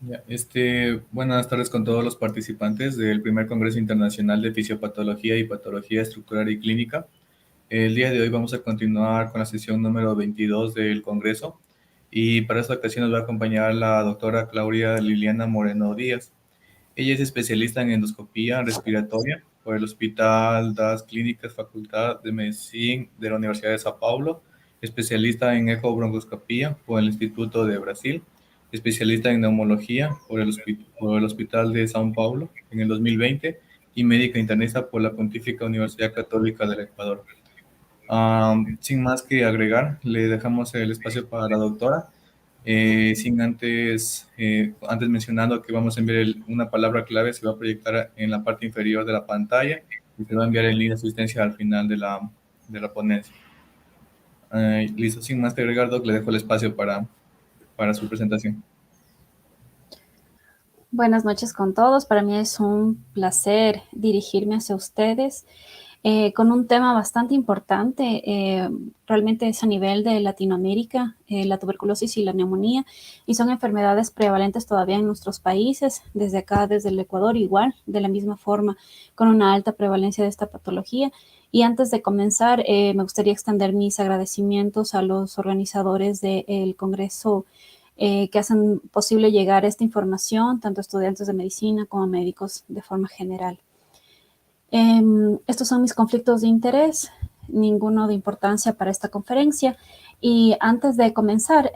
Ya, buenas tardes con todos los participantes del primer Congreso Internacional de Fisiopatología y Patología Estructural y Clínica. El día de hoy vamos a continuar con la sesión número 22 del Congreso y para esta ocasión nos va a acompañar la doctora Claudia Liliana Moreno Díaz. Ella es especialista en endoscopía respiratoria por el Hospital das Clínicas Facultad de Medicina de la Universidad de Sao Paulo, especialista en ecobroncoscopía por el Instituto de Brasil, especialista en neumología por el Hospital de São Paulo en el 2020 y médica internista por la Pontificia Universidad Católica del Ecuador. Sin más que agregar, le dejamos el espacio para la doctora. Sin antes mencionando que vamos a enviar una palabra clave, se va a proyectar en la parte inferior de la pantalla y se va a enviar el link de asistencia al final de la ponencia. Listo, sin más que agregar, Doc, le dejo el espacio para su presentación. Buenas noches con todos. Para mí es un placer dirigirme hacia ustedes con un tema bastante importante. Realmente es a nivel de Latinoamérica, la tuberculosis y la neumonía, y son enfermedades prevalentes todavía en nuestros países, desde acá, desde el Ecuador, igual, de la misma forma, con una alta prevalencia de esta patología. Y antes de comenzar, me gustaría extender mis agradecimientos a los organizadores del Congreso que hacen posible llegar esta información, tanto a estudiantes de medicina como a médicos de forma general. Estos son mis conflictos de interés, ninguno de importancia para esta conferencia. Y antes de comenzar,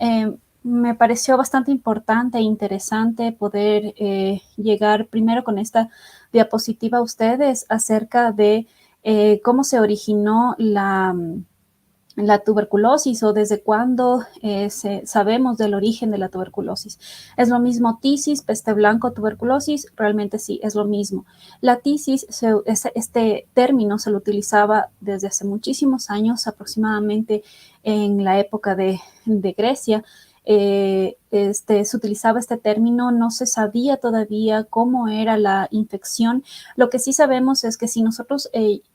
me pareció bastante importante e interesante poder llegar primero con esta diapositiva a ustedes acerca de cómo se originó la tuberculosis o desde cuándo sabemos del origen de la tuberculosis. ¿Es lo mismo tisis, peste blanca, tuberculosis? Realmente sí, es lo mismo. La tisis, este término se lo utilizaba desde hace muchísimos años, aproximadamente en la época de Grecia. Se utilizaba este término, no se sabía todavía cómo era la infección. Lo que sí sabemos es que si nosotros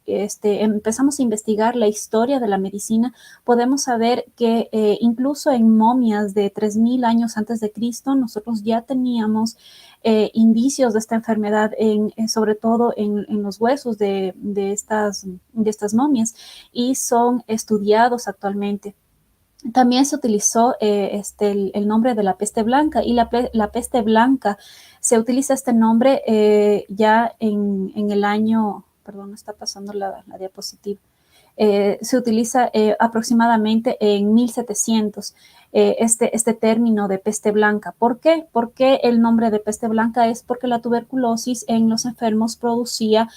empezamos a investigar la historia de la medicina, podemos saber que incluso en momias de 3000 años antes de Cristo, nosotros ya teníamos indicios de esta enfermedad, sobre todo en los huesos de estas momias, y son estudiados actualmente. También se utilizó el nombre de la peste blanca, y la peste blanca se utiliza este nombre ya en el año, perdón, está pasando la diapositiva. Se utiliza aproximadamente en 1700 este término de peste blanca. ¿Por qué? Porque el nombre de peste blanca es porque la tuberculosis en los enfermos producía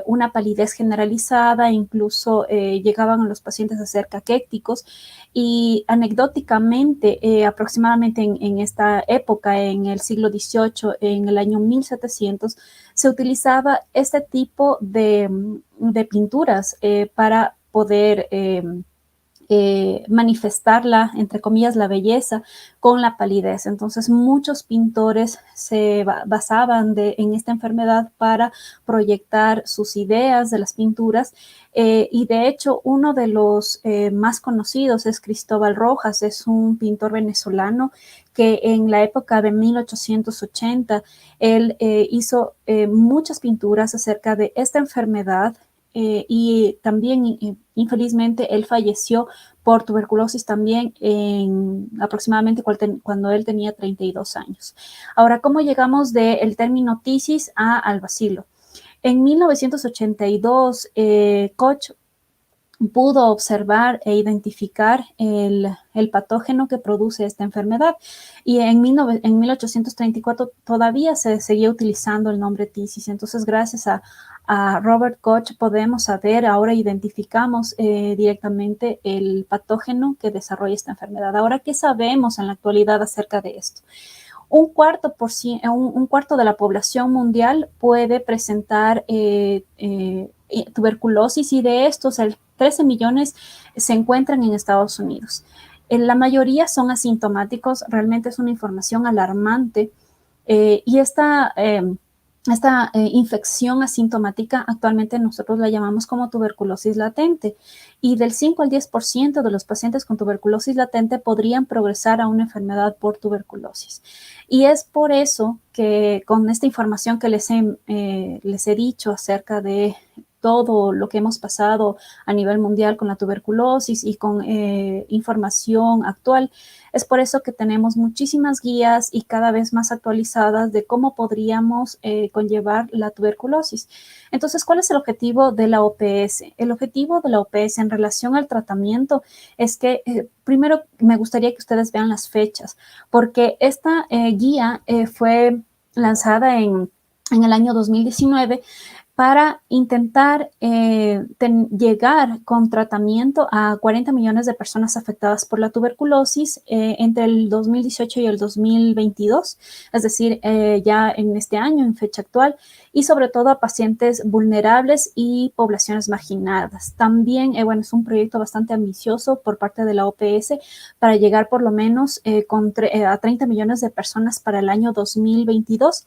una palidez generalizada, incluso llegaban a los pacientes a ser caquéticos, y anecdóticamente, aproximadamente en esta época, en el siglo XVIII, en el año 1700, se utilizaba este tipo de pinturas para poder manifestarla, entre comillas, la belleza con la palidez. Entonces, muchos pintores se basaban en esta enfermedad para proyectar sus ideas de las pinturas. Y de hecho, uno de los más conocidos es Cristóbal Rojas, es un pintor venezolano que en la época de 1880 él hizo muchas pinturas acerca de esta enfermedad. Y también, infelizmente, él falleció por tuberculosis también aproximadamente cuando él tenía 32 años. Ahora, ¿cómo llegamos del término tisis al bacilo? En 1982, Koch pudo observar e identificar el patógeno que produce esta enfermedad. Y en 1834 todavía se seguía utilizando el nombre tisis. Entonces, gracias a Robert Koch podemos saber, ahora identificamos directamente el patógeno que desarrolla esta enfermedad. Ahora, ¿qué sabemos en la actualidad acerca de esto? Un cuarto de la población mundial puede presentar tuberculosis, y de estos, el 13 millones se encuentran en Estados Unidos. La mayoría son asintomáticos. Realmente es una información alarmante. Y esta esta infección asintomática actualmente nosotros la llamamos como tuberculosis latente, y del 5 al 10% de los pacientes con tuberculosis latente podrían progresar a una enfermedad por tuberculosis. Y es por eso que con esta información que les he dicho acerca de todo lo que hemos pasado a nivel mundial con la tuberculosis y con información actual, es por eso que tenemos muchísimas guías y cada vez más actualizadas de cómo podríamos conllevar la tuberculosis. Entonces, ¿cuál es el objetivo de la OPS? El objetivo de la OPS en relación al tratamiento es que, primero, me gustaría que ustedes vean las fechas, porque esta guía fue lanzada en el año 2019 para intentar llegar con tratamiento a 40 millones de personas afectadas por la tuberculosis entre el 2018 y el 2022, es decir, ya en este año, en fecha actual, y sobre todo a pacientes vulnerables y poblaciones marginadas. También, bueno, es un proyecto bastante ambicioso por parte de la OPS para llegar por lo menos a 30 millones de personas para el año 2022,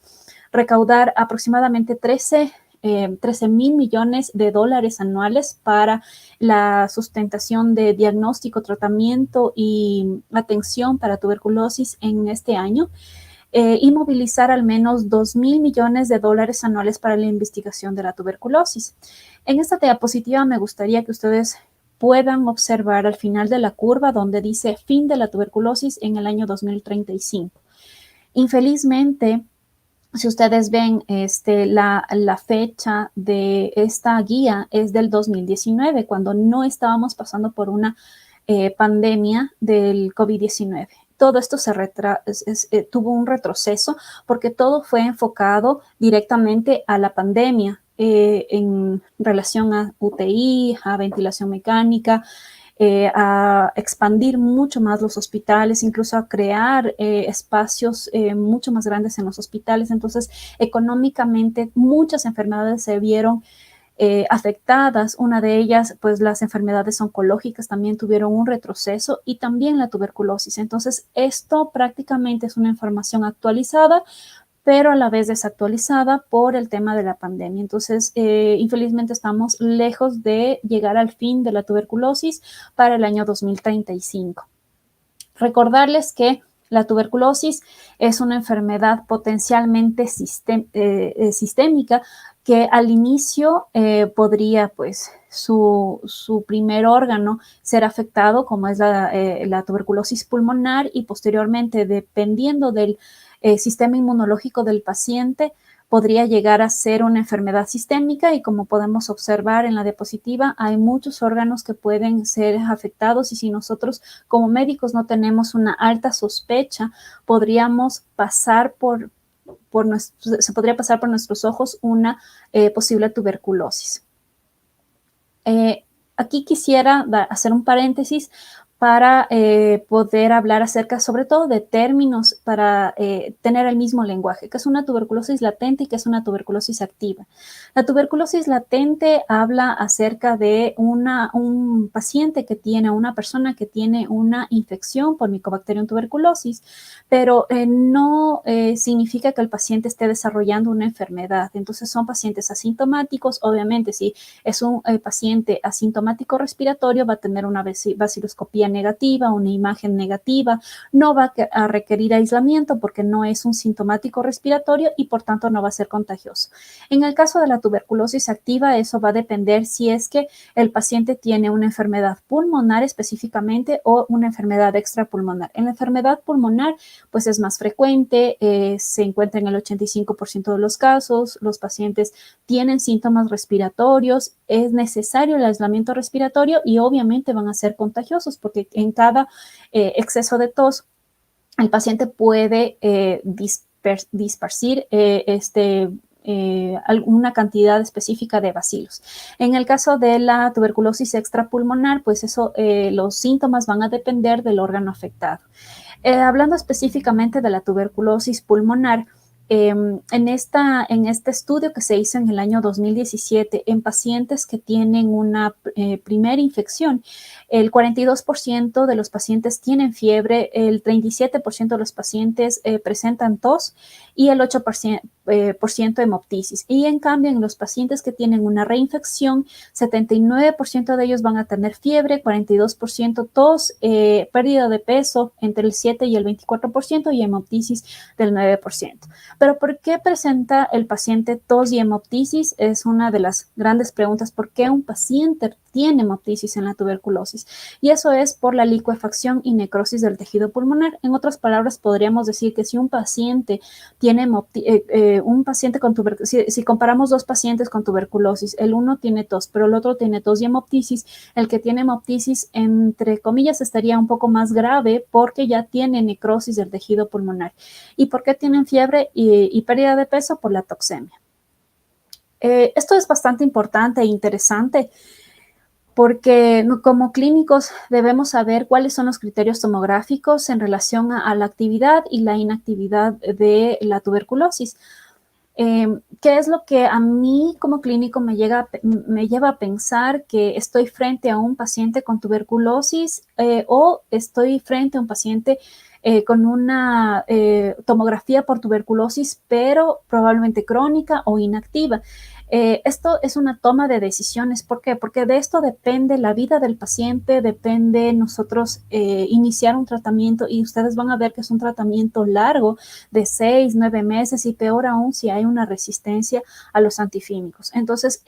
recaudar aproximadamente 13.000 millones de dólares anuales para la sustentación de diagnóstico, tratamiento y atención para tuberculosis en este año, y movilizar al menos 2.000 millones de dólares anuales para la investigación de la tuberculosis. En esta diapositiva me gustaría que ustedes puedan observar al final de la curva donde dice fin de la tuberculosis en el año 2035. Infelizmente, si ustedes ven, la fecha de esta guía es del 2019, cuando no estábamos pasando por una pandemia del COVID-19. Todo esto tuvo un retroceso porque todo fue enfocado directamente a la pandemia en relación a UTI, a ventilación mecánica, a expandir mucho más los hospitales, incluso a crear espacios mucho más grandes en los hospitales. Entonces, económicamente, muchas enfermedades se vieron afectadas. Una de ellas, pues las enfermedades oncológicas también tuvieron un retroceso y también la tuberculosis. Entonces, esto prácticamente es una información actualizada, pero a la vez desactualizada por el tema de la pandemia. Entonces, infelizmente estamos lejos de llegar al fin de la tuberculosis para el año 2035. Recordarles que la tuberculosis es una enfermedad potencialmente sistémica que al inicio podría, pues, su primer órgano ser afectado, como es la tuberculosis pulmonar, y posteriormente, dependiendo del sistema inmunológico del paciente, podría llegar a ser una enfermedad sistémica, y como podemos observar en la diapositiva, hay muchos órganos que pueden ser afectados, y si nosotros como médicos no tenemos una alta sospecha, podríamos pasar se podría pasar por nuestros ojos una posible tuberculosis. Aquí quisiera hacer un paréntesis para poder hablar acerca, sobre todo, de términos para tener el mismo lenguaje, que es una tuberculosis latente y que es una tuberculosis activa. La tuberculosis latente habla acerca de un paciente que tiene, una persona que tiene una infección por Mycobacterium tuberculosis, pero no significa que el paciente esté desarrollando una enfermedad. Entonces, son pacientes asintomáticos. Obviamente, si es un paciente asintomático respiratorio, va a tener una baciloscopía negativa, una imagen negativa, no va a requerir aislamiento porque no es un sintomático respiratorio y por tanto no va a ser contagioso. En el caso de la tuberculosis activa, eso va a depender si es que el paciente tiene una enfermedad pulmonar específicamente o una enfermedad extrapulmonar. En la enfermedad pulmonar, pues es más frecuente, se encuentra en el 85% de los casos, los pacientes tienen síntomas respiratorios, es necesario el aislamiento respiratorio y obviamente van a ser contagiosos porque en cada exceso de tos el paciente puede dispersar alguna cantidad específica de bacilos. En el caso de la tuberculosis extrapulmonar, pues los síntomas van a depender del órgano afectado. Hablando específicamente de la tuberculosis pulmonar, en este estudio que se hizo en el año 2017 en pacientes que tienen una primera infección, el 42% de los pacientes tienen fiebre, el 37% de los pacientes presentan tos y el 8% por ciento hemoptisis. Y en cambio, en los pacientes que tienen una reinfección, 79% de ellos van a tener fiebre, 42% tos, pérdida de peso entre el 7 y el 24% y hemoptisis del 9%. Pero ¿por qué presenta el paciente tos y hemoptisis? Es una de las grandes preguntas. ¿Por qué un paciente tiene hemoptisis en la tuberculosis? Y eso es por la licuefacción y necrosis del tejido pulmonar. En otras palabras, podríamos decir que si un paciente tiene un paciente con tuberculosis, si comparamos dos pacientes con tuberculosis, el uno tiene tos, pero el otro tiene tos y hemoptisis, el que tiene hemoptisis, entre comillas, estaría un poco más grave porque ya tiene necrosis del tejido pulmonar. ¿Y por qué tienen fiebre y pérdida de peso? Por la toxemia. Esto es bastante importante e interesante porque como clínicos debemos saber cuáles son los criterios tomográficos en relación a la actividad y la inactividad de la tuberculosis. ¿Qué es lo que a mí como clínico me lleva a pensar que estoy frente a un paciente con tuberculosis o estoy frente a un paciente con una tomografía por tuberculosis, pero probablemente crónica o inactiva? Esto es una toma de decisiones. ¿Por qué? Porque de esto depende la vida del paciente, depende nosotros iniciar un tratamiento, y ustedes van a ver que es un tratamiento largo de 6, 9 meses, y peor aún si hay una resistencia a los antifímicos. Entonces,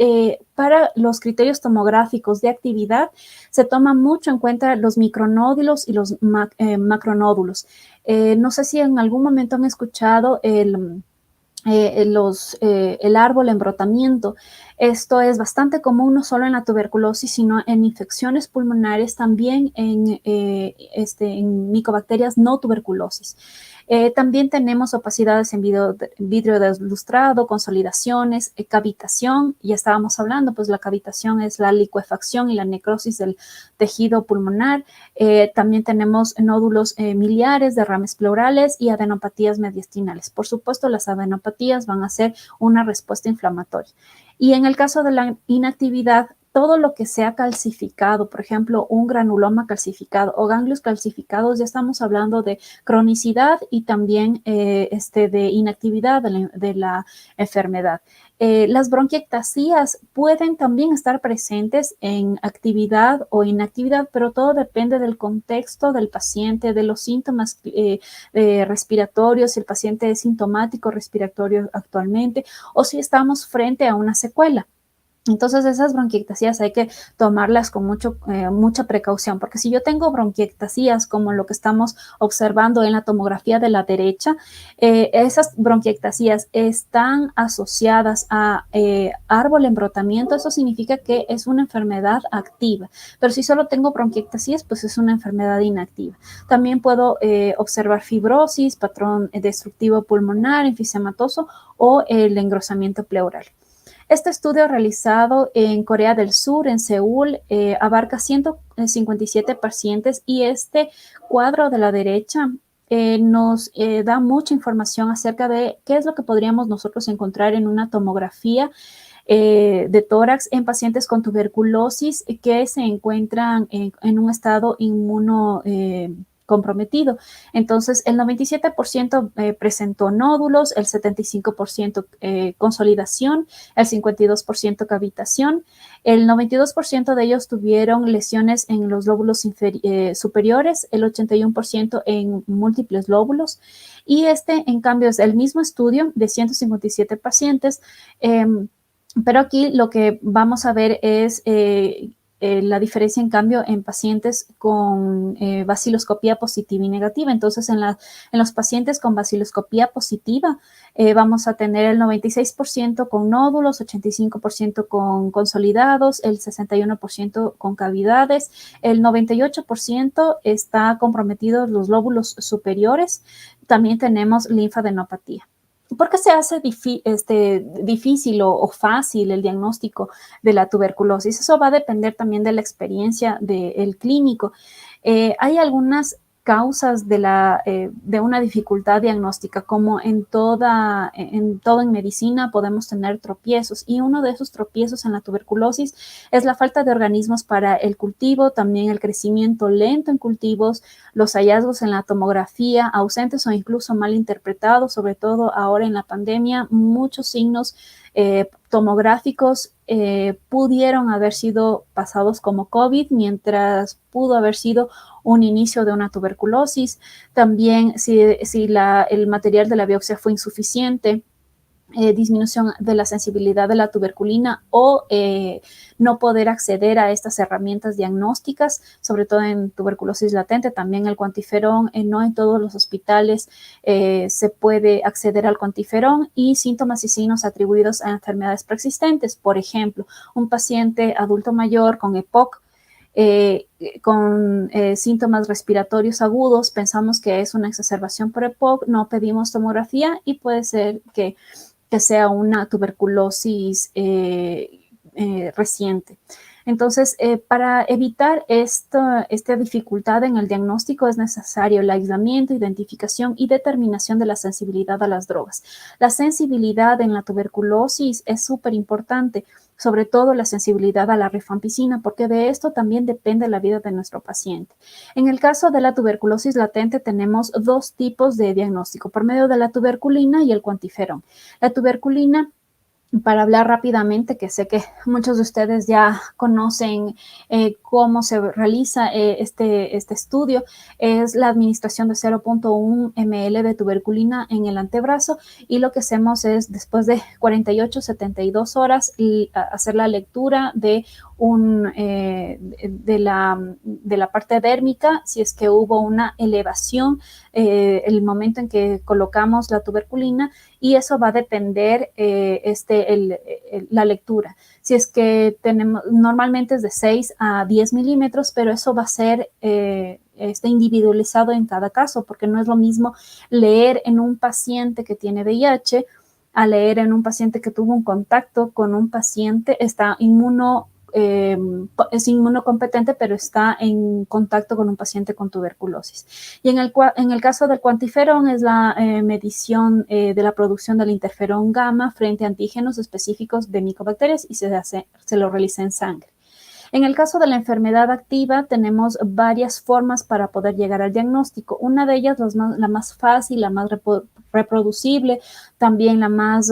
para los criterios tomográficos de actividad se toma mucho en cuenta los micronódulos y los macronódulos. No sé si en algún momento han escuchado el árbol embrotamiento. Esto es bastante común no solo en la tuberculosis, sino en infecciones pulmonares, también en micobacterias no tuberculosis. También tenemos opacidades en vidrio deslustrado, consolidaciones, cavitación. Ya estábamos hablando, pues la cavitación es la licuefacción y la necrosis del tejido pulmonar. También tenemos nódulos miliares, derrames pleurales y adenopatías mediastinales. Por supuesto, las adenopatías van a ser una respuesta inflamatoria. Y en el caso de la inactividad, todo lo que sea calcificado, por ejemplo, un granuloma calcificado o ganglios calcificados, ya estamos hablando de cronicidad y también de inactividad de la enfermedad. Las bronquiectasias pueden también estar presentes en actividad o inactividad, pero todo depende del contexto del paciente, de los síntomas respiratorios, si el paciente es sintomático respiratorio actualmente o si estamos frente a una secuela. Entonces, esas bronquiectasias hay que tomarlas con mucha precaución, porque si yo tengo bronquiectasias como lo que estamos observando en la tomografía de la derecha, esas bronquiectasias están asociadas a árbol embrotamiento. Eso significa que es una enfermedad activa, pero si solo tengo bronquiectasias, pues es una enfermedad inactiva. También puedo observar fibrosis, patrón destructivo pulmonar, enfisematoso o el engrosamiento pleural. Este estudio realizado en Corea del Sur, en Seúl, abarca 157 pacientes, y este cuadro de la derecha nos da mucha información acerca de qué es lo que podríamos nosotros encontrar en una tomografía de tórax en pacientes con tuberculosis que se encuentran en un estado inmuno comprometido. Entonces, el 97% presentó nódulos, el 75% consolidación, el 52% cavitación, el 92% de ellos tuvieron lesiones en los lóbulos superiores, el 81% en múltiples lóbulos, y en cambio, es el mismo estudio de 157 pacientes, pero aquí lo que vamos a ver es la diferencia, en cambio, en pacientes con baciloscopía positiva y negativa. Entonces, en los pacientes con baciloscopía positiva, vamos a tener el 96% con nódulos, 85% con consolidados, el 61% con cavidades, el 98% está comprometidos los lóbulos superiores. También tenemos linfadenopatía. ¿Por qué se hace difícil o fácil el diagnóstico de la tuberculosis? Eso va a depender también de la experiencia del clínico. Hay algunas causas de una dificultad diagnóstica. Como en todo en medicina podemos tener tropiezos, y uno de esos tropiezos en la tuberculosis es la falta de organismos para el cultivo, también el crecimiento lento en cultivos, los hallazgos en la tomografía ausentes o incluso mal interpretados, sobre todo ahora en la pandemia. Muchos signos tomográficos pudieron haber sido pasados como COVID, mientras pudo haber sido un inicio de una tuberculosis. También si el material de la biopsia fue insuficiente, disminución de la sensibilidad de la tuberculina, o no poder acceder a estas herramientas diagnósticas, sobre todo en tuberculosis latente. También el cuantiferón, no en todos los hospitales se puede acceder al cuantiferón, y síntomas y signos atribuidos a enfermedades preexistentes. Por ejemplo, un paciente adulto mayor con EPOC, con síntomas respiratorios agudos, pensamos que es una exacerbación por EPOC, no pedimos tomografía y puede ser que sea una tuberculosis reciente. Entonces, para evitar esta dificultad en el diagnóstico es necesario el aislamiento, identificación y determinación de la sensibilidad a las drogas. La sensibilidad en la tuberculosis es súper importante, sobre todo la sensibilidad a la rifampicina, porque de esto también depende la vida de nuestro paciente. En el caso de la tuberculosis latente tenemos dos tipos de diagnóstico, por medio de la tuberculina y el cuantiferón. La tuberculina, para hablar rápidamente, que sé que muchos de ustedes ya conocen cómo se realiza este estudio, es la administración de 0.1 ml de tuberculina en el antebrazo, y lo que hacemos es, después de 48-72 horas, hacer la lectura de la parte dérmica, si es que hubo una elevación el momento en que colocamos la tuberculina, y eso va a depender la lectura. Si es que tenemos, normalmente es de 6 a 10 milímetros, pero eso va a ser individualizado en cada caso, porque no es lo mismo leer en un paciente que tiene VIH a leer en un paciente que tuvo un contacto con un paciente, es inmunocompetente, pero está en contacto con un paciente con tuberculosis. Y en el caso del cuantiferón es la medición de la producción del interferón gamma frente a antígenos específicos de micobacterias, y se lo realiza en sangre. En el caso de la enfermedad activa tenemos varias formas para poder llegar al diagnóstico. Una de ellas, la más fácil, la más reproducible, también la más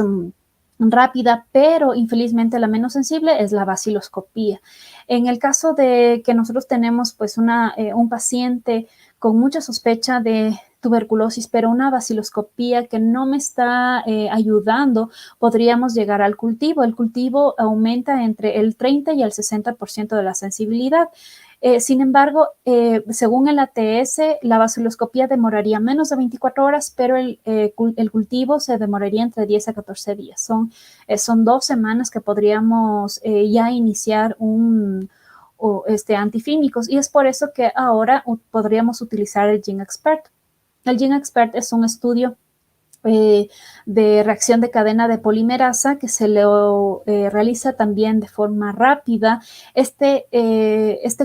rápida, pero infelizmente la menos sensible, es la vaciloscopía. En el caso de que nosotros tenemos pues un paciente con mucha sospecha de tuberculosis, pero una vaciloscopía que no me está ayudando, podríamos llegar al cultivo. El cultivo aumenta entre el 30 y el 60% de la sensibilidad. Sin embargo, según el ATS, la vaciloscopía demoraría menos de 24 horas, pero el cultivo se demoraría entre 10 a 14 días. Son 2 semanas que podríamos ya iniciar antifímicos, y es por eso que ahora podríamos utilizar el GeneXpert. El GeneXpert es un estudio de reacción de cadena de polimerasa que se lo realiza también de forma rápida. Este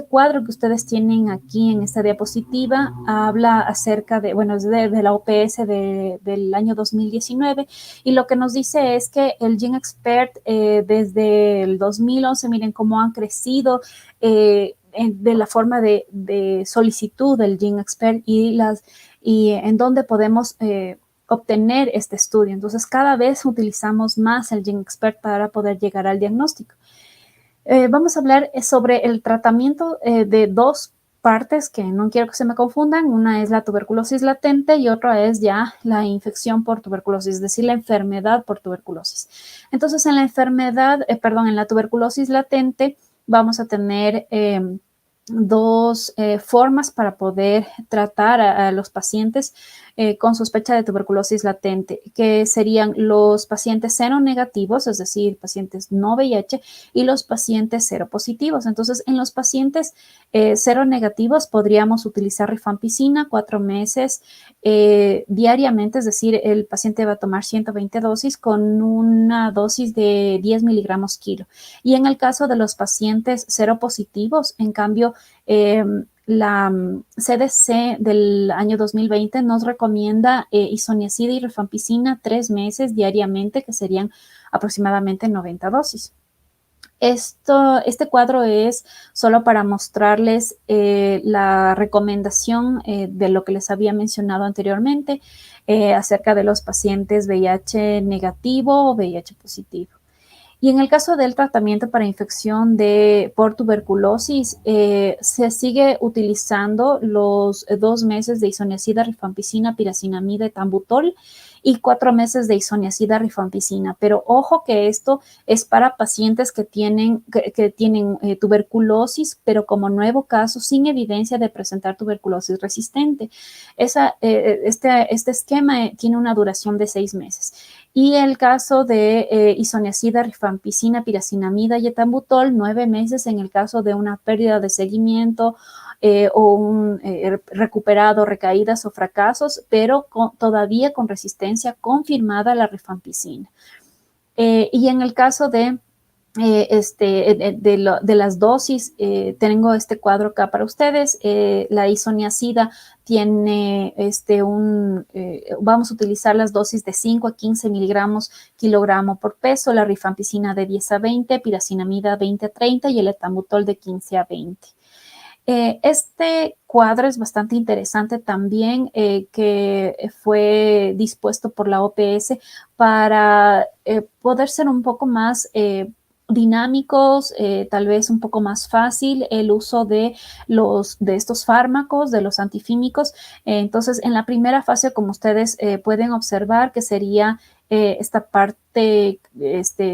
cuadro que ustedes tienen aquí en esta diapositiva habla acerca de la OPS del año 2019, y lo que nos dice es que el GeneXpert desde el 2011, miren cómo han crecido de la forma de solicitud del GeneXpert y en dónde podemos obtener este estudio. Entonces, cada vez utilizamos más el GeneXpert para poder llegar al diagnóstico. Vamos a hablar sobre el tratamiento de dos partes que no quiero que se me confundan. Una es la tuberculosis latente y otra es ya la infección por tuberculosis, es decir, la enfermedad por tuberculosis. Entonces, en la tuberculosis latente vamos a tener dos formas para poder tratar a los pacientes con sospecha de tuberculosis latente, que serían los pacientes seronegativos, es decir, pacientes no VIH, y los pacientes seropositivos. Entonces, en los pacientes seronegativos podríamos utilizar rifampicina 4 meses diariamente, es decir, el paciente va a tomar 120 dosis con una dosis de 10 miligramos kilo. Y en el caso de los pacientes seropositivos, en cambio, la CDC del año 2020 nos recomienda isoniazida y rifampicina 3 meses diariamente, que serían aproximadamente 90 dosis. Este cuadro es solo para mostrarles la recomendación de lo que les había mencionado anteriormente acerca de los pacientes VIH negativo o VIH positivo. Y en el caso del tratamiento para infección por tuberculosis, se sigue utilizando los 2 meses de isoniazida, rifampicina, piracinamida, etambutol y 4 meses de isoniazida, rifampicina. Pero ojo que esto es para pacientes que tienen tuberculosis, pero como nuevo caso, sin evidencia de presentar tuberculosis resistente. Este esquema tiene una duración de 6 meses. Y el caso de isoniazida, rifampicina, piracinamida y etambutol, 9 meses en el caso de una pérdida de seguimiento o un recuperado, recaídas o fracasos, pero todavía con resistencia confirmada a la rifampicina. Y en el caso de las dosis, tengo este cuadro acá para ustedes. La isoniazida tiene vamos a utilizar las dosis de 5 a 15 miligramos kilogramo por peso, la rifampicina de 10 a 20, piracinamida 20 a 30 y el etambutol de 15 a 20. Este cuadro es bastante interesante también, que fue dispuesto por la OPS para poder ser un poco más dinámicos, tal vez un poco más fácil el uso de estos fármacos, de los antifímicos. Entonces, en la primera fase, como ustedes pueden observar, que sería esta parte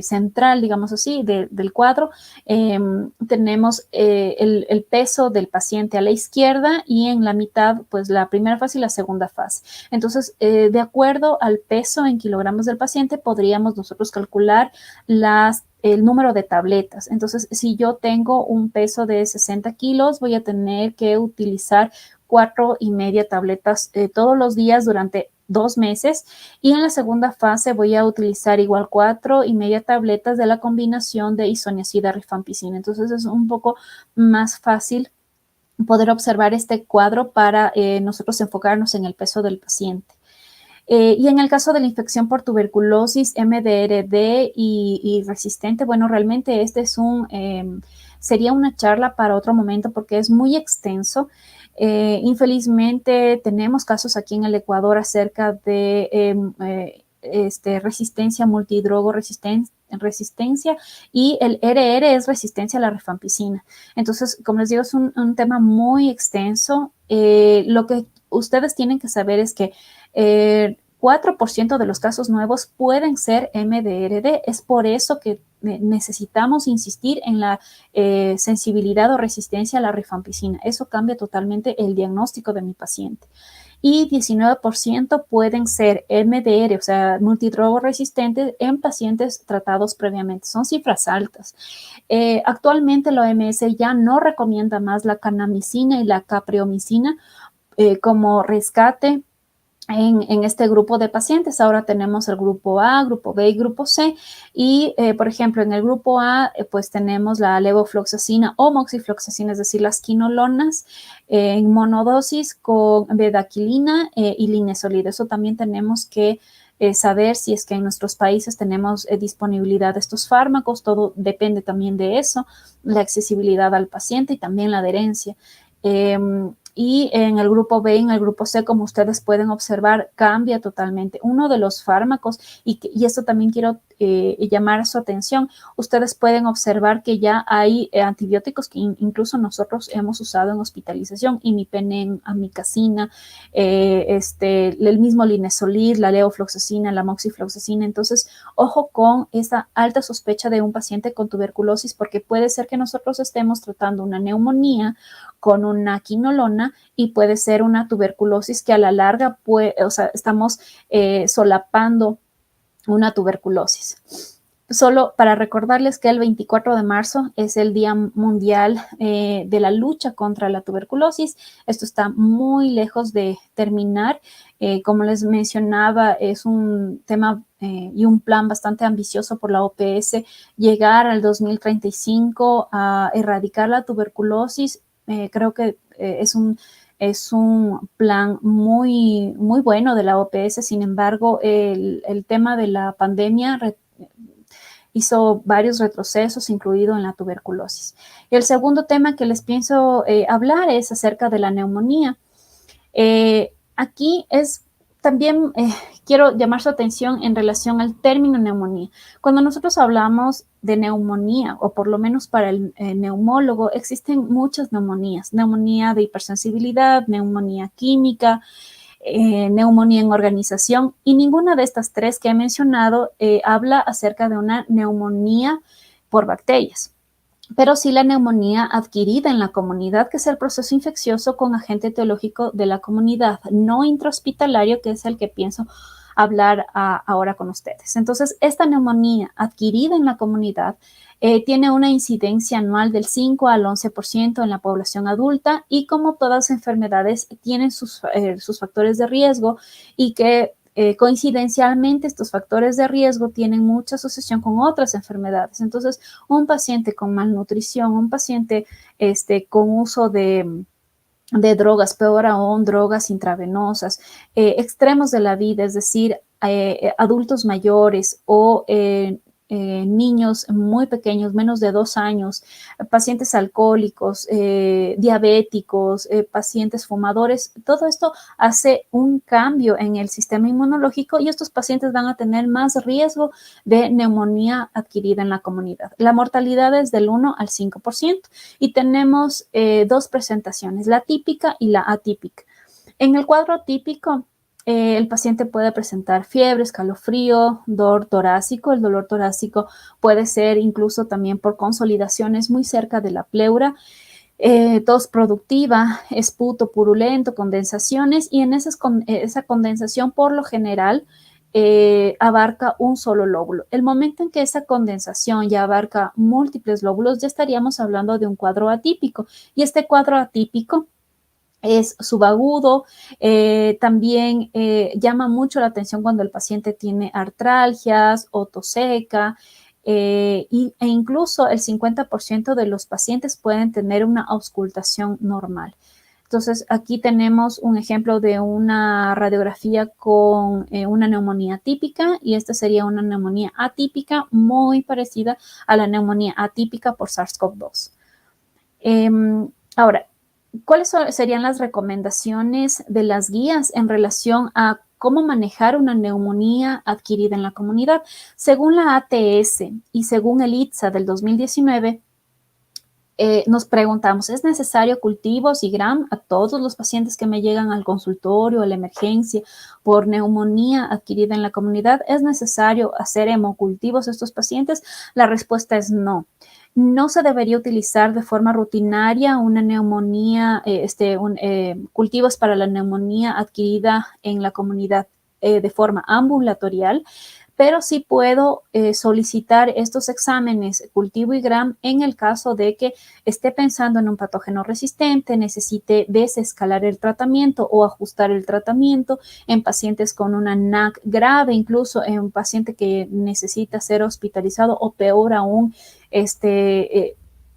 central, digamos así, del cuadro, tenemos el peso del paciente a la izquierda y en la mitad, pues la primera fase y la segunda fase. Entonces, de acuerdo al peso en kilogramos del paciente, podríamos nosotros calcular el número de tabletas. Entonces, si yo tengo un peso de 60 kilos, voy a tener que utilizar 4,5 tabletas todos los días durante 2 meses, y en la segunda fase voy a utilizar igual 4,5 tabletas de la combinación de isoniazida, rifampicina. Entonces es un poco más fácil poder observar este cuadro para nosotros enfocarnos en el peso del paciente. Y en el caso de la infección por tuberculosis, MDRD y resistente, bueno, realmente sería una charla para otro momento porque es muy extenso. Infelizmente tenemos casos aquí en el Ecuador acerca de resistencia multidrogo, resistencia, y el RR es resistencia a la rifampicina. Entonces, como les digo, es un tema muy extenso. Lo que ustedes tienen que saber es que 4% de los casos nuevos pueden ser MDRD. Es por eso que necesitamos insistir en la sensibilidad o resistencia a la rifampicina. Eso cambia totalmente el diagnóstico de mi paciente. Y 19% pueden ser MDR, o sea, multidrogo resistentes en pacientes tratados previamente. Son cifras altas. Actualmente la OMS ya no recomienda más la kanamicina y la capreomicina como rescate en este grupo de pacientes. Ahora tenemos el grupo A, grupo B y grupo C. Y, por ejemplo, en el grupo A, pues tenemos la levofloxacina o moxifloxacina, es decir, las quinolonas en monodosis con bedaquilina y linezolid. Eso también tenemos que saber si es que en nuestros países tenemos disponibilidad de estos fármacos. Todo depende también de eso, la accesibilidad al paciente y también la adherencia. Y en el grupo B, en el grupo C, como ustedes pueden observar, cambia totalmente. Uno de los fármacos, y esto también quiero llamar su atención, ustedes pueden observar que ya hay antibióticos que incluso nosotros hemos usado en hospitalización, imipenem, amikacina, el mismo linezolid, la levofloxacina, la moxifloxacina. Entonces, ojo con esa alta sospecha de un paciente con tuberculosis, porque puede ser que nosotros estemos tratando una neumonía con una quinolona y puede ser una tuberculosis que a la larga, estamos solapando una tuberculosis. Solo para recordarles que el 24 de marzo es el Día Mundial de la lucha contra la tuberculosis. Esto está muy lejos de terminar. Como les mencionaba, es un tema y un plan bastante ambicioso por la OPS, llegar al 2035 a erradicar la tuberculosis. Creo que es un plan muy, muy bueno de la OPS. Sin embargo, el tema de la pandemia hizo varios retrocesos, incluido en la tuberculosis. Y el segundo tema que les pienso hablar es acerca de la neumonía. Aquí es también quiero llamar su atención en relación al término neumonía. Cuando nosotros hablamos de neumonía, o por lo menos para el neumólogo, existen muchas neumonías. Neumonía de hipersensibilidad, neumonía química, neumonía en organización, y ninguna de estas tres que he mencionado habla acerca de una neumonía por bacterias, pero sí la neumonía adquirida en la comunidad, que es el proceso infeccioso con agente etiológico de la comunidad, no intrahospitalario, que es el que pienso hablar ahora con ustedes. Entonces, esta neumonía adquirida en la comunidad tiene una incidencia anual del 5 al 11% en la población adulta, y como todas enfermedades tienen sus factores de riesgo, y que coincidencialmente estos factores de riesgo tienen mucha asociación con otras enfermedades. Entonces, un paciente con malnutrición, un paciente con uso de drogas, peor aún, drogas intravenosas, extremos de la vida, es decir, adultos mayores o niños muy pequeños, menos de 2 años, pacientes alcohólicos, diabéticos, pacientes fumadores, todo esto hace un cambio en el sistema inmunológico, y estos pacientes van a tener más riesgo de neumonía adquirida en la comunidad. La mortalidad es del 1 al 5%, y tenemos dos presentaciones, la típica y la atípica. En el cuadro típico, el paciente puede presentar fiebre, escalofrío, dolor torácico. El dolor torácico puede ser incluso también por consolidaciones muy cerca de la pleura, tos productiva, esputo purulento, condensaciones, y en esa condensación por lo general abarca un solo lóbulo. El momento en que esa condensación ya abarca múltiples lóbulos, ya estaríamos hablando de un cuadro atípico, y este cuadro atípico es subagudo. También llama mucho la atención cuando el paciente tiene artralgias o tos seca, e incluso el 50% de los pacientes pueden tener una auscultación normal. Entonces, aquí tenemos un ejemplo de una radiografía con una neumonía típica, y esta sería una neumonía atípica muy parecida a la neumonía atípica por SARS-CoV-2. Ahora, ¿cuáles serían las recomendaciones de las guías en relación a cómo manejar una neumonía adquirida en la comunidad? Según la ATS y según el ITSA del 2019, nos preguntamos, ¿es necesario cultivos IGRAM a todos los pacientes que me llegan al consultorio, a la emergencia, por neumonía adquirida en la comunidad? ¿Es necesario hacer hemocultivos a estos pacientes? La respuesta es no. No se debería utilizar de forma rutinaria una neumonía, cultivos para la neumonía adquirida en la comunidad de forma ambulatorial, pero sí puedo solicitar estos exámenes cultivo IGRAM en el caso de que esté pensando en un patógeno resistente, necesite desescalar el tratamiento o ajustar el tratamiento, en pacientes con una NAC grave, incluso en un paciente que necesita ser hospitalizado, o peor aún,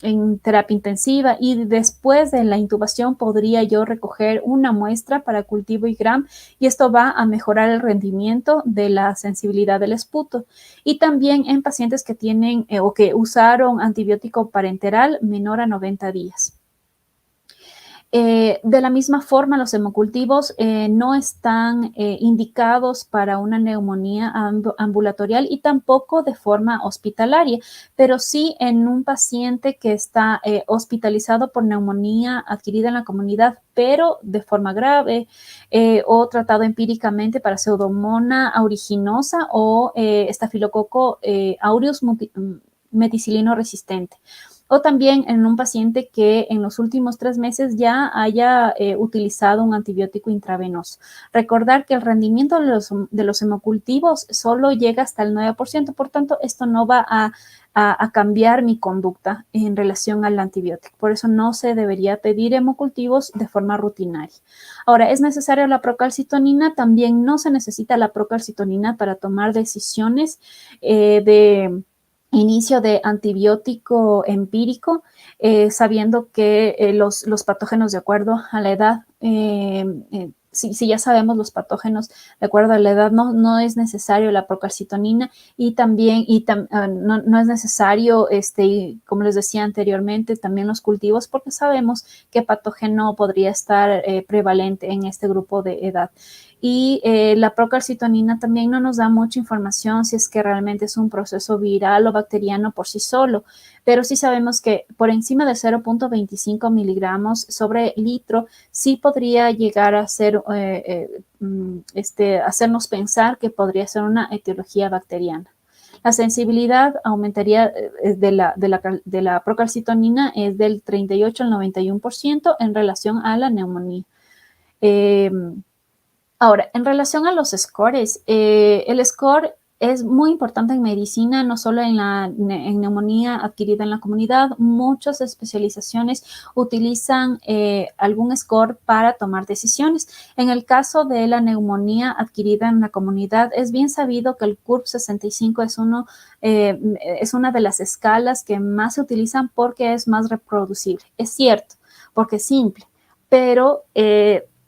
en terapia intensiva, y después de la intubación podría yo recoger una muestra para cultivo IGRAM, y esto va a mejorar el rendimiento de la sensibilidad del esputo. Y también en pacientes que tienen o que usaron antibiótico parenteral menor a 90 días. De la misma forma, los hemocultivos no están indicados para una neumonía ambulatorial y tampoco de forma hospitalaria, pero sí en un paciente que está hospitalizado por neumonía adquirida en la comunidad, pero de forma grave, o tratado empíricamente para Pseudomonas aeruginosa o Estafilococo aureus meticilino resistente. O también en un paciente que en los últimos 3 meses ya haya utilizado un antibiótico intravenoso. Recordar que el rendimiento de los hemocultivos solo llega hasta el 9%, por tanto, esto no va a cambiar mi conducta en relación al antibiótico. Por eso no se debería pedir hemocultivos de forma rutinaria. Ahora, ¿es necesaria la procalcitonina? También no se necesita la procalcitonina para tomar decisiones inicio de antibiótico empírico, sabiendo que los patógenos de acuerdo a la edad, si ya sabemos los patógenos de acuerdo a la edad, no es necesario la procalcitonina y también no es necesario, como les decía anteriormente, también los cultivos, porque sabemos qué patógeno podría estar prevalente en este grupo de edad. Y la procalcitonina también no nos da mucha información si es que realmente es un proceso viral o bacteriano por sí solo, pero sí sabemos que por encima de 0.25 miligramos sobre litro sí podría llegar a ser, hacernos pensar que podría ser una etiología bacteriana. La sensibilidad aumentaría de la procalcitonina es del 38 al 91% en relación a la neumonía. Ahora, en relación a los scores, el score es muy importante en medicina, no solo en neumonía adquirida en la comunidad. Muchas especializaciones utilizan algún score para tomar decisiones. En el caso de la neumonía adquirida en la comunidad, es bien sabido que el CURB 65 es una de las escalas que más se utilizan porque es más reproducible. Es cierto, porque es simple, pero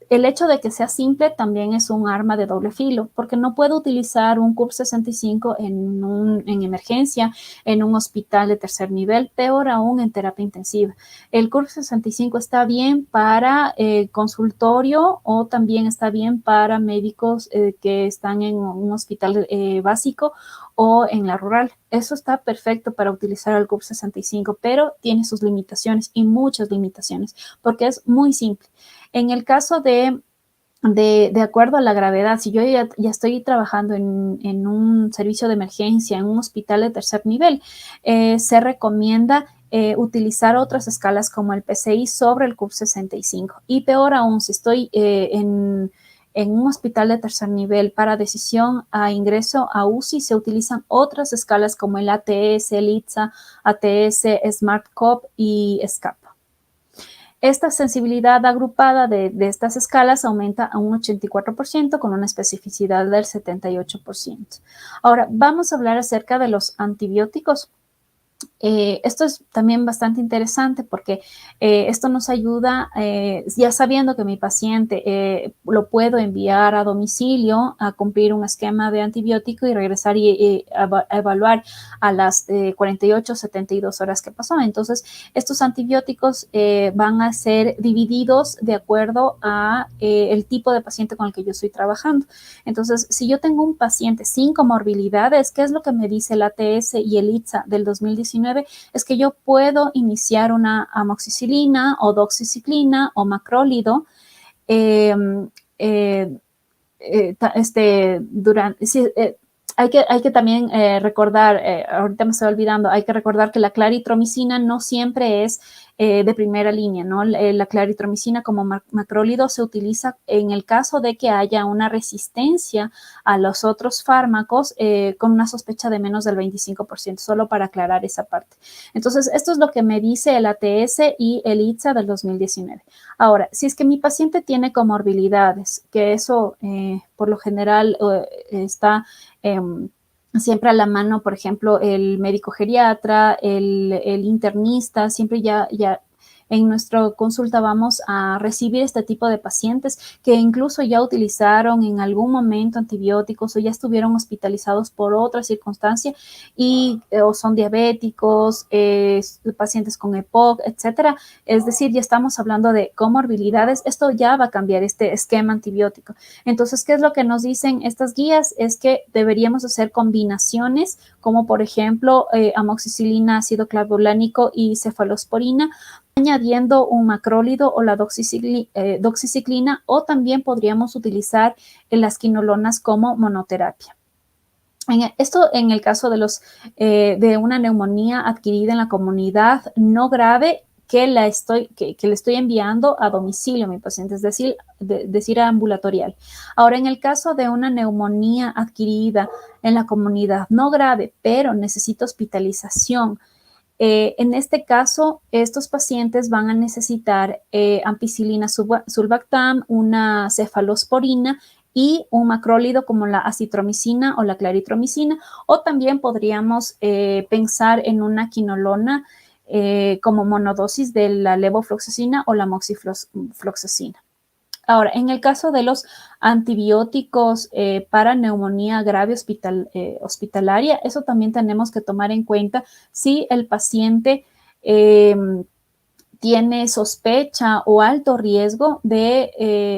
el hecho de que sea simple también es un arma de doble filo, porque no puedo utilizar un CURB 65 en emergencia, en un hospital de tercer nivel, peor aún en terapia intensiva. El CURB 65 está bien para consultorio o también está bien para médicos que están en un hospital básico o en la rural. Eso está perfecto para utilizar el CURB 65, pero tiene sus limitaciones y muchas limitaciones, porque es muy simple. En el caso de acuerdo a la gravedad, si yo ya estoy trabajando en un servicio de emergencia, en un hospital de tercer nivel, se recomienda utilizar otras escalas como el PCI sobre el CURB 65. Y peor aún, si estoy en un hospital de tercer nivel para decisión a ingreso a UCI, se utilizan otras escalas como el ATS, el ITSA, ATS, SmartCoP y SCAP. Esta sensibilidad agrupada de estas escalas aumenta a un 84% con una especificidad del 78%. Ahora, vamos a hablar acerca de los antibióticos. Esto es también bastante interesante porque esto nos ayuda, ya sabiendo que mi paciente lo puedo enviar a domicilio a cumplir un esquema de antibiótico y regresar a evaluar a las 48, 72 horas que pasó. Entonces, estos antibióticos van a ser divididos de acuerdo a el tipo de paciente con el que yo estoy trabajando. Entonces, si yo tengo un paciente sin comorbilidades, ¿qué es lo que me dice el ATS y el ITSA del 2019? Es que yo puedo iniciar una amoxicilina o doxiciclina o macrólido hay que también recordar, ahorita me estoy olvidando, hay que recordar que la claritromicina no siempre es de primera línea, ¿no? La claritromicina como macrólido se utiliza en el caso de que haya una resistencia a los otros fármacos con una sospecha de menos del 25%, solo para aclarar esa parte. Entonces, esto es lo que me dice el ATS y el ITSA del 2019. Ahora, si es que mi paciente tiene comorbilidades, que eso por lo general está siempre a la mano, por ejemplo, el médico geriatra, el internista, siempre ya en nuestra consulta vamos a recibir este tipo de pacientes que incluso ya utilizaron en algún momento antibióticos o ya estuvieron hospitalizados por otra circunstancia y o son diabéticos, pacientes con EPOC, etcétera. Es decir, ya estamos hablando de comorbilidades. Esto ya va a cambiar este esquema antibiótico. Entonces, ¿qué es lo que nos dicen estas guías? Es que deberíamos hacer combinaciones como, por ejemplo, amoxicilina, ácido clavulánico y cefalosporina, añadiendo un macrólido o la doxiciclina, o también podríamos utilizar las quinolonas como monoterapia. Esto en el caso de una neumonía adquirida en la comunidad no grave que le estoy enviando a domicilio a mi paciente, es decir, ambulatorial. Ahora, en el caso de una neumonía adquirida en la comunidad no grave, pero necesita hospitalización, en este caso, estos pacientes van a necesitar ampicilina sulbactam, una cefalosporina y un macrólido como la acitromicina o la claritromicina, o también podríamos pensar en una quinolona como monodosis de la levofloxacina o la moxifloxacina. Ahora, en el caso de los antibióticos para neumonía grave hospitalaria, eso también tenemos que tomar en cuenta si el paciente tiene sospecha o alto riesgo de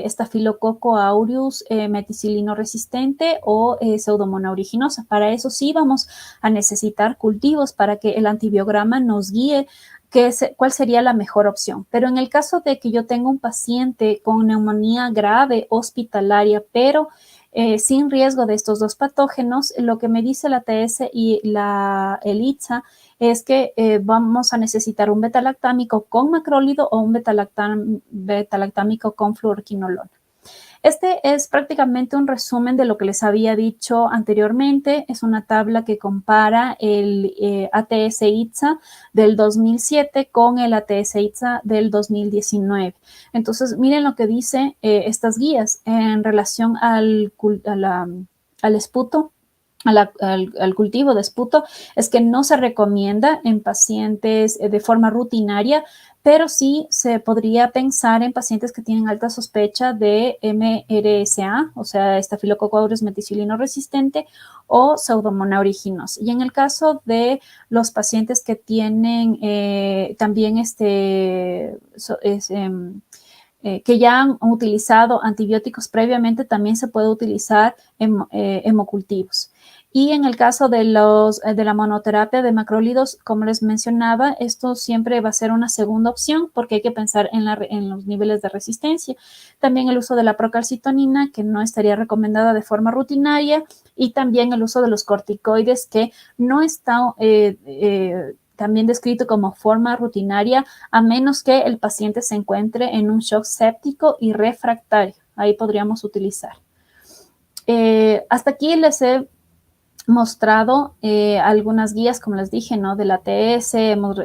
estafilococo aureus meticilino resistente o pseudomonas aeruginosa. Para eso sí vamos a necesitar cultivos para que el antibiograma nos guíe cuál sería la mejor opción. Pero en el caso de que yo tenga un paciente con neumonía grave hospitalaria, pero sin riesgo de estos dos patógenos, lo que me dice la TS y el ITSA es que vamos a necesitar un betalactámico con macrólido o un betalactámico con fluoroquinolona. Este es prácticamente un resumen de lo que les había dicho anteriormente. Es una tabla que compara el ATS-ITSA del 2007 con el ATS-ITSA del 2019. Entonces, miren lo que dice estas guías en relación al esputo. Al cultivo de esputo, es que no se recomienda en pacientes de forma rutinaria, pero sí se podría pensar en pacientes que tienen alta sospecha de MRSA, o sea, estafilococo aureus meticilino resistente o pseudomonas aeruginosa. Y en el caso de los pacientes que tienen también que ya han utilizado antibióticos previamente, también se puede utilizar hemocultivos. Y en el caso de la monoterapia de macrólidos, como les mencionaba, esto siempre va a ser una segunda opción porque hay que pensar en los niveles de resistencia. También el uso de la procalcitonina, que no estaría recomendada de forma rutinaria, y también el uso de los corticoides, que no está también descrito como forma rutinaria, a menos que el paciente se encuentre en un shock séptico y refractario. Ahí podríamos utilizar. Hasta aquí les he mostrado algunas guías, como les dije, ¿no? De la ATS, hemos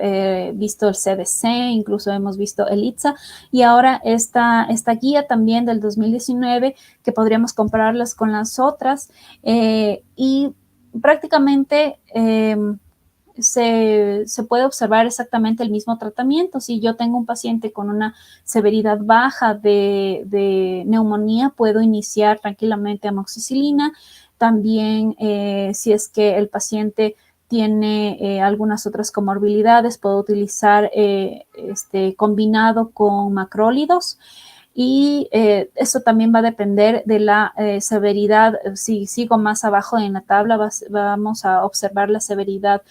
visto el CDC, incluso hemos visto el ITSA, y ahora esta guía también del 2019, que podríamos compararlas con las otras, y prácticamente se puede observar exactamente el mismo tratamiento. Si yo tengo un paciente con una severidad baja de neumonía, puedo iniciar tranquilamente amoxicilina. También si es que el paciente tiene algunas otras comorbilidades, puedo utilizar combinado con macrólidos. Y eso también va a depender de la severidad. Si sigo más abajo en la tabla, vamos a observar la severidad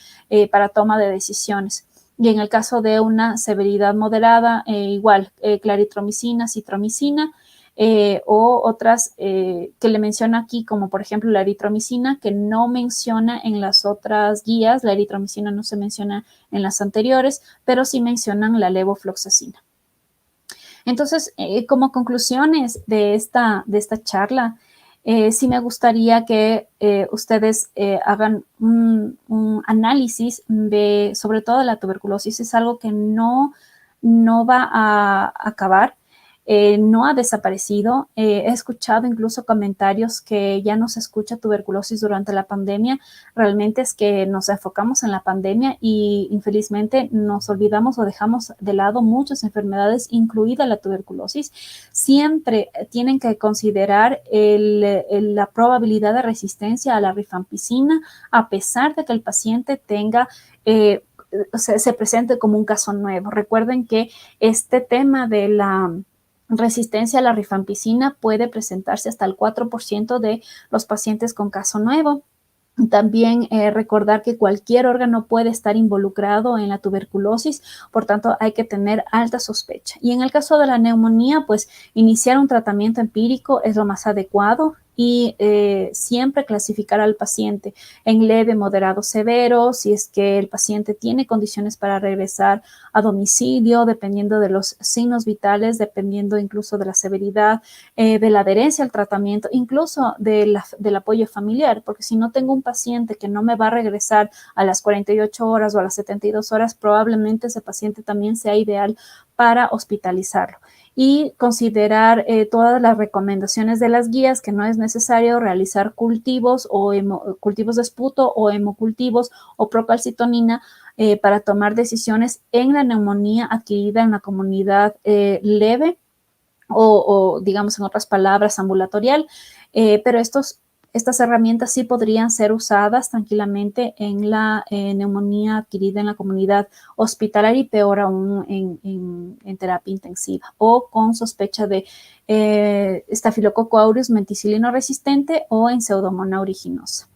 para toma de decisiones. Y en el caso de una severidad moderada, igual, claritromicina, citromicina, o otras que le menciona aquí, como por ejemplo la eritromicina, que no menciona en las otras guías. La eritromicina no se menciona en las anteriores, pero sí mencionan la levofloxacina. Entonces, como conclusiones de esta charla, sí me gustaría que ustedes hagan un análisis sobre todo la tuberculosis. Es algo que no va a acabar. No ha desaparecido. He escuchado incluso comentarios que ya no se escucha tuberculosis durante la pandemia. Realmente es que nos enfocamos en la pandemia y infelizmente nos olvidamos o dejamos de lado muchas enfermedades, incluida la tuberculosis. Siempre tienen que considerar la probabilidad de resistencia a la rifampicina, a pesar de que el paciente tenga se presente como un caso nuevo. Recuerden que este tema de la resistencia a la rifampicina puede presentarse hasta el 4% de los pacientes con caso nuevo. También recordar que cualquier órgano puede estar involucrado en la tuberculosis, por tanto hay que tener alta sospecha. Y en el caso de la neumonía, pues iniciar un tratamiento empírico es lo más adecuado y siempre clasificar al paciente en leve, moderado, severo, si es que el paciente tiene condiciones para regresar a domicilio, dependiendo de los signos vitales, dependiendo incluso de la severidad, de la adherencia al tratamiento, incluso del apoyo familiar, porque si no tengo un paciente que no me va a regresar a las 48 horas o a las 72 horas, probablemente ese paciente también sea ideal para hospitalizarlo y considerar todas las recomendaciones de las guías, que no es necesario realizar cultivos o cultivos de esputo o hemocultivos o procalcitonina para tomar decisiones en la neumonía adquirida en la comunidad leve o, digamos en otras palabras, ambulatorial, pero estas herramientas sí podrían ser usadas tranquilamente en la neumonía adquirida en la comunidad hospitalaria y peor aún en terapia intensiva o con sospecha de Staphylococcus aureus menticilino resistente o en Pseudomonas aeruginosa.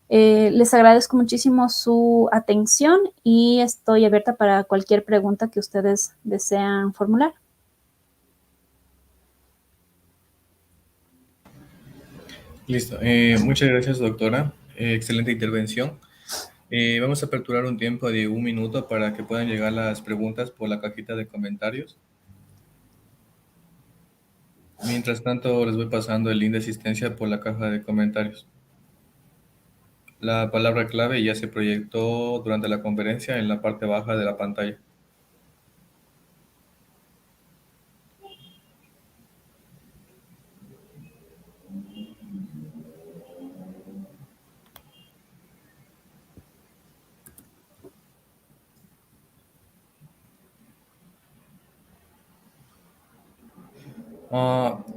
Les agradezco muchísimo su atención y estoy abierta para cualquier pregunta que ustedes desean formular. Listo. Muchas gracias, doctora. Excelente intervención. Vamos a aperturar un tiempo de 1 minuto para que puedan llegar las preguntas por la cajita de comentarios. Mientras tanto, les voy pasando el link de asistencia por la caja de comentarios. La palabra clave ya se proyectó durante la conferencia en la parte baja de la pantalla.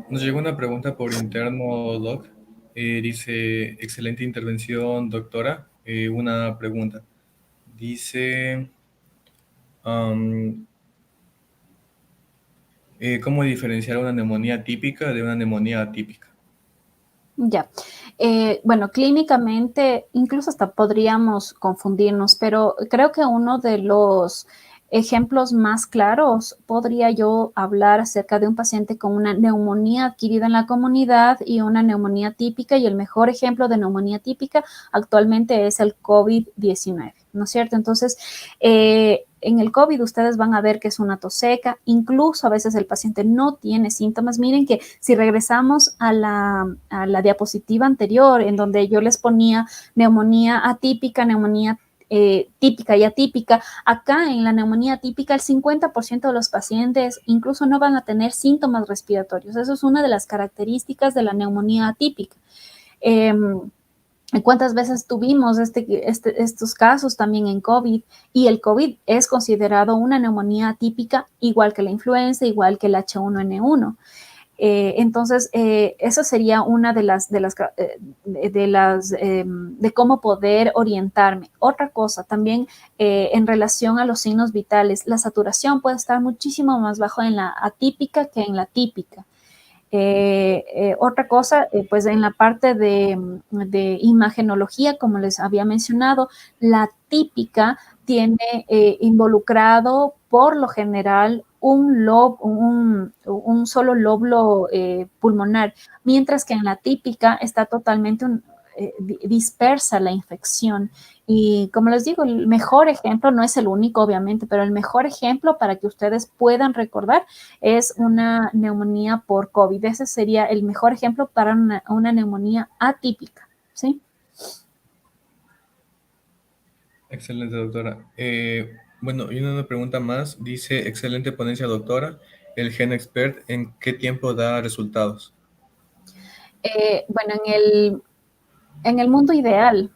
Nos llegó una pregunta por interno, Doc. Dice, excelente intervención, doctora. Una pregunta. Dice, ¿cómo diferenciar una neumonía típica de una neumonía atípica? Ya. Bueno, clínicamente incluso hasta podríamos confundirnos, pero creo que uno de los ejemplos más claros podría yo hablar acerca de un paciente con una neumonía adquirida en la comunidad y una neumonía típica, y el mejor ejemplo de neumonía típica actualmente es el COVID-19, ¿no es cierto? Entonces, en el COVID ustedes van a ver que es una tos seca, incluso a veces el paciente no tiene síntomas. Miren que si regresamos a la diapositiva anterior, en donde yo les ponía neumonía atípica, neumonía típica y atípica, acá en la neumonía típica el 50% de los pacientes incluso no van a tener síntomas respiratorios. Eso es una de las características de la neumonía atípica. ¿Cuántas veces tuvimos estos casos también en COVID? Y el COVID es considerado una neumonía atípica, igual que la influenza, igual que el H1N1. Entonces, eso sería una de cómo poder orientarme. Otra cosa, también en relación a los signos vitales, la saturación puede estar muchísimo más bajo en la atípica que en la típica. Otra cosa, pues en la parte de imagenología, como les había mencionado, la típica tiene involucrado por lo general un solo lóbulo pulmonar, mientras que en la típica está totalmente dispersa la infección. Y como les digo, el mejor ejemplo, no es el único obviamente, pero el mejor ejemplo para que ustedes puedan recordar es una neumonía por COVID. Ese sería el mejor ejemplo para una neumonía atípica, ¿sí? Excelente, doctora. Bueno, y una pregunta más. Dice, excelente ponencia, doctora. ¿El GenExpert en qué tiempo da resultados? Bueno, en el mundo ideal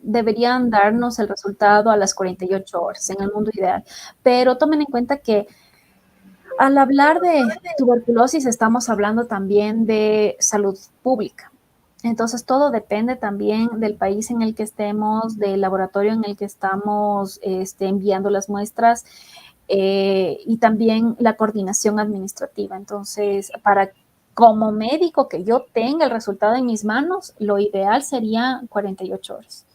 deberían darnos el resultado a las 48 horas, en el mundo ideal. Pero tomen en cuenta que al hablar de tuberculosis estamos hablando también de salud pública. Entonces, todo depende también del país en el que estemos, del laboratorio en el que estamos enviando las muestras y también la coordinación administrativa. Entonces, como médico que yo tenga el resultado en mis manos, lo ideal sería 48 horas.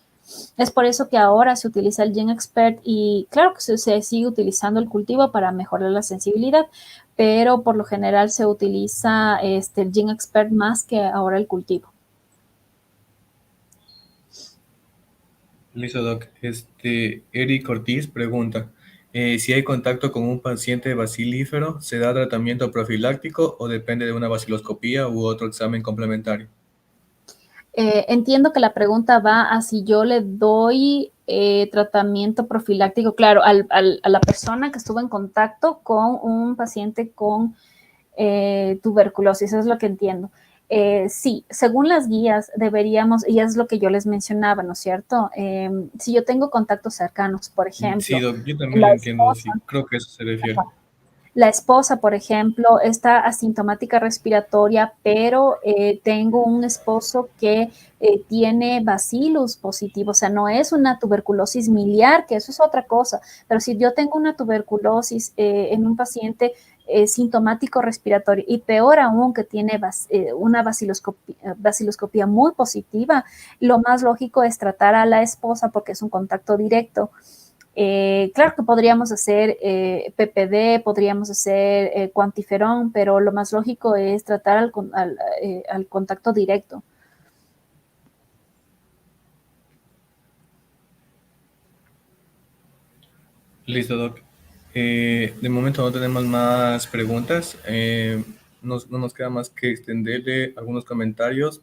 Es por eso que ahora se utiliza el GenExpert y claro que se sigue utilizando el cultivo para mejorar la sensibilidad, pero por lo general se utiliza el GenExpert más que ahora el cultivo. Listo, Doc. Eric Ortiz pregunta, si hay contacto con un paciente bacilífero, ¿se da tratamiento profiláctico o depende de una baciloscopía u otro examen complementario? Entiendo que la pregunta va a si yo le doy tratamiento profiláctico, claro, a la persona que estuvo en contacto con un paciente con tuberculosis, eso es lo que entiendo. Sí, según las guías deberíamos, y es lo que yo les mencionaba, ¿no es cierto? Si yo tengo contactos cercanos, por Sí, ejemplo, Doc, yo también la lo entiendo, esposa, sí, creo que eso se refiere. la esposa, por ejemplo, está asintomática respiratoria, pero tengo un esposo que tiene bacillus positivo, o sea, no es una tuberculosis miliar, que eso es otra cosa, pero si yo tengo una tuberculosis en un paciente sintomático respiratorio y peor aún que tiene una baciloscopía muy positiva, lo más lógico es tratar a la esposa porque es un contacto directo. Claro que podríamos hacer PPD, podríamos hacer cuantiferón, pero lo más lógico es tratar al contacto directo. Listo, Doc. De momento no tenemos más preguntas. No nos queda más que extenderle algunos comentarios.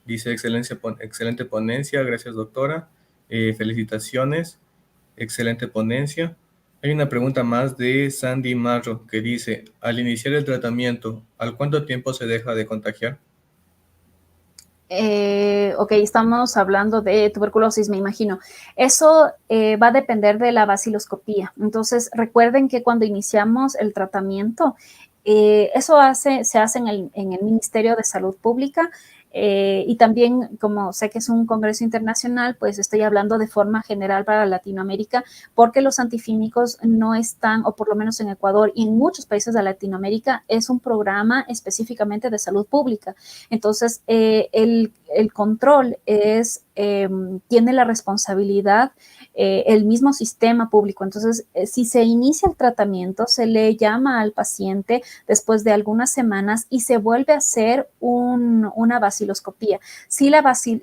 Dice, excelente ponencia, gracias doctora. Felicitaciones, excelente ponencia. Hay una pregunta más de Sandy Marro que dice, al iniciar el tratamiento, ¿al cuánto tiempo se deja de contagiar? Ok, estamos hablando de tuberculosis, me imagino. Eso va a depender de la baciloscopía. Entonces, recuerden que cuando iniciamos el tratamiento, se hace en el Ministerio de Salud Pública. Y también, como sé que es un congreso internacional, pues estoy hablando de forma general para Latinoamérica, porque los antifínicos no están, o por lo menos en Ecuador y en muchos países de Latinoamérica, es un programa específicamente de salud pública. Entonces, el control tiene la responsabilidad el mismo sistema público. Entonces, si se inicia el tratamiento, se le llama al paciente después de algunas semanas y se vuelve a hacer una baciloscopía. Si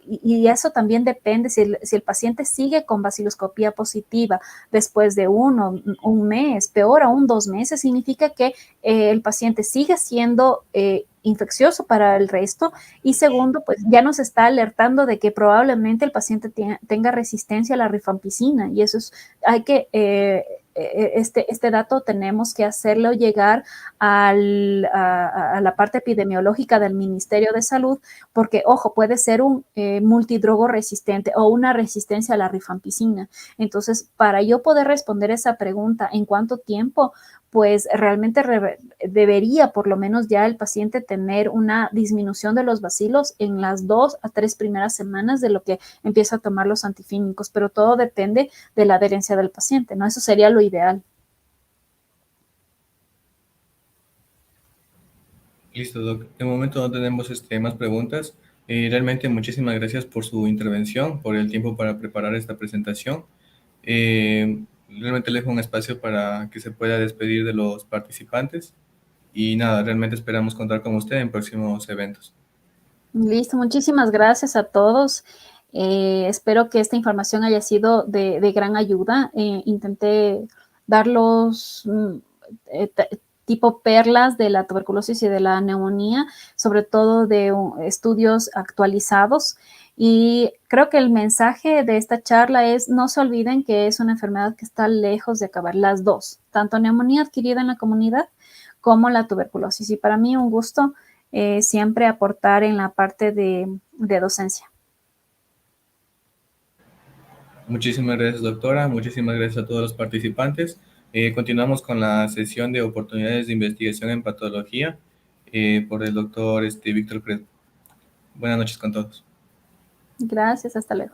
y eso también depende, si el paciente sigue con baciloscopía positiva después de un mes, peor aún 2 meses, significa que el paciente sigue siendo infeccioso para el resto y segundo, pues ya nos está alertando de que probablemente el paciente tenga resistencia a la rifampicina y eso es, hay que, este dato tenemos que hacerlo llegar a la parte epidemiológica del Ministerio de Salud porque, ojo, puede ser un multidrogo resistente o una resistencia a la rifampicina. Entonces, para yo poder responder esa pregunta en cuánto tiempo, pues realmente debería por lo menos ya el paciente tener una disminución de los bacilos en las 2 a 3 primeras semanas de lo que empieza a tomar los antifínicos, pero todo depende de la adherencia del paciente, ¿no? Eso sería lo ideal. Listo, Doc. De momento no tenemos más preguntas. Realmente muchísimas gracias por su intervención, por el tiempo para preparar esta presentación. Realmente le dejo un espacio para que se pueda despedir de los participantes. Y nada, realmente esperamos contar con usted en próximos eventos. Listo, muchísimas gracias a todos. Espero que esta información haya sido de gran ayuda. Intenté darlos tipo perlas de la tuberculosis y de la neumonía, sobre todo de estudios actualizados. Y creo que el mensaje de esta charla es no se olviden que es una enfermedad que está lejos de acabar, las dos, tanto neumonía adquirida en la comunidad como la tuberculosis. Y para mí un gusto siempre aportar en la parte de docencia. Muchísimas gracias, doctora. Muchísimas gracias a todos los participantes. Continuamos con la sesión de oportunidades de investigación en patología por el doctor Víctor Crespo. Buenas noches con todos. Gracias, hasta luego.